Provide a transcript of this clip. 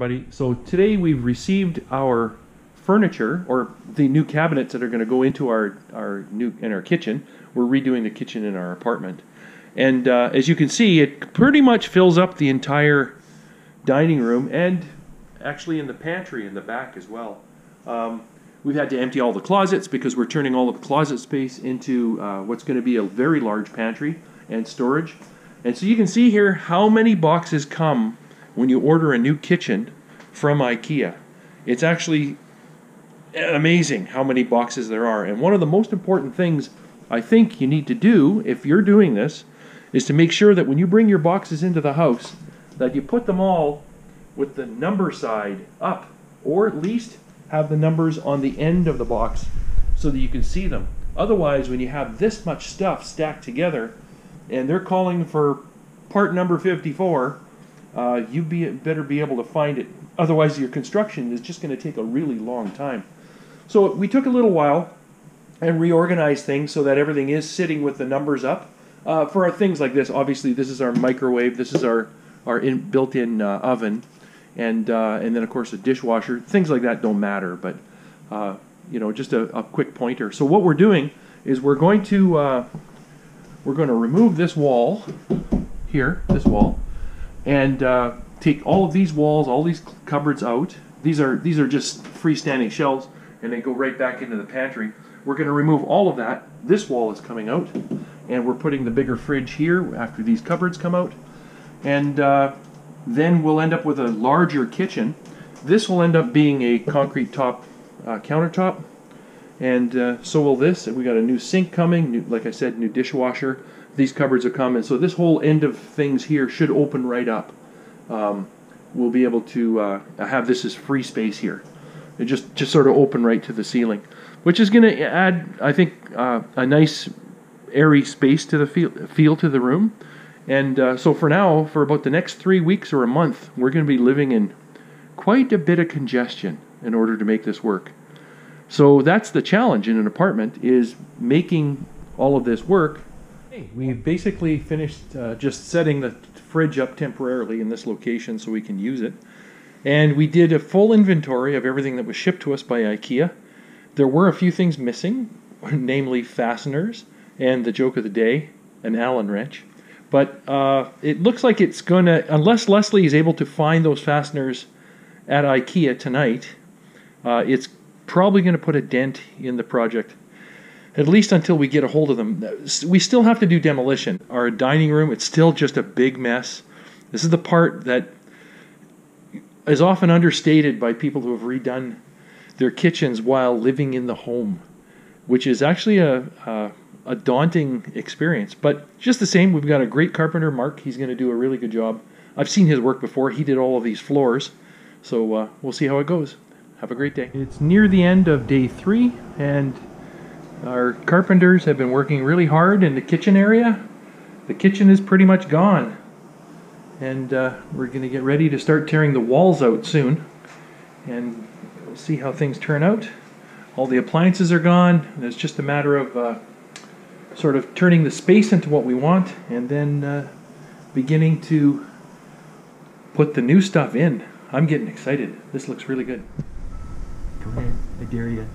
Everybody, so today we've received our furniture, or the new cabinets that are going to go into our kitchen. We're redoing the kitchen in our apartment, and as you can see, it pretty much fills up the entire dining room, and actually in the pantry in the back as well. We've had to empty all the closets because we're turning all of the closet space into what's going to be a very large pantry and storage. And so you can see here how many boxes come when you order a new kitchen from IKEA. It's actually amazing how many boxes there are. And one of the most important things I think you need to do if you're doing this is to make sure that when you bring your boxes into the house that you put them all with the number side up, or at least have the numbers on the end of the box so that you can see them. Otherwise, when you have this much stuff stacked together and they're calling for part number 54, you better be able to find it. Otherwise, your construction is just going to take a really long time. So we took a little while and reorganized things so that everything is sitting with the numbers up. For our things like this, obviously this is our microwave, this is our built-in oven, and then of course a dishwasher. Things like that don't matter, but you know, just a quick pointer. So what we're doing is we're going to remove this wall here, this wall, and take all of these walls, all these cupboards out. These are just freestanding shelves, and they go right back into the pantry. We're going to remove all of that. This wall is coming out, and we're putting the bigger fridge here after these cupboards come out, and then we'll end up with a larger kitchen. This will end up being a concrete top countertop, and so will this. And we got a new sink coming, like I said, new dishwasher. These cupboards are coming, so this whole end of things here should open right up. We'll be able to have this as free space here. It just sort of open right to the ceiling, which is going to add, I think, a nice airy space to the feel to the room. And so for now, for about the next 3 weeks or a month, we're going to be living in quite a bit of congestion in order to make this work. So that's the challenge in an apartment, is making all of this work. We've basically finished just setting the fridge up temporarily in this location so we can use it. And we did a full inventory of everything that was shipped to us by IKEA. There were a few things missing, namely fasteners and the joke of the day, an Allen wrench. But it looks like it's going to, unless Leslie is able to find those fasteners at IKEA tonight, it's probably going to put a dent in the project, at least until we get a hold of them. We still have to do demolition. Our dining room, it's still just a big mess. This is the part that is often understated by people who have redone their kitchens while living in the home, which is actually a daunting experience. But just the same, we've got a great carpenter, Mark. He's going to do a really good job. I've seen his work before. He did all of these floors. So we'll see how it goes. Have a great day. It's near the end of day 3, and our carpenters have been working really hard in the kitchen area. The kitchen is pretty much gone, and we're going to get ready to start tearing the walls out soon, and we'll see how things turn out. All the appliances are gone, and it's just a matter of sort of turning the space into what we want, and then beginning to put the new stuff in. I'm getting excited. This looks really good. Go ahead, I dare you.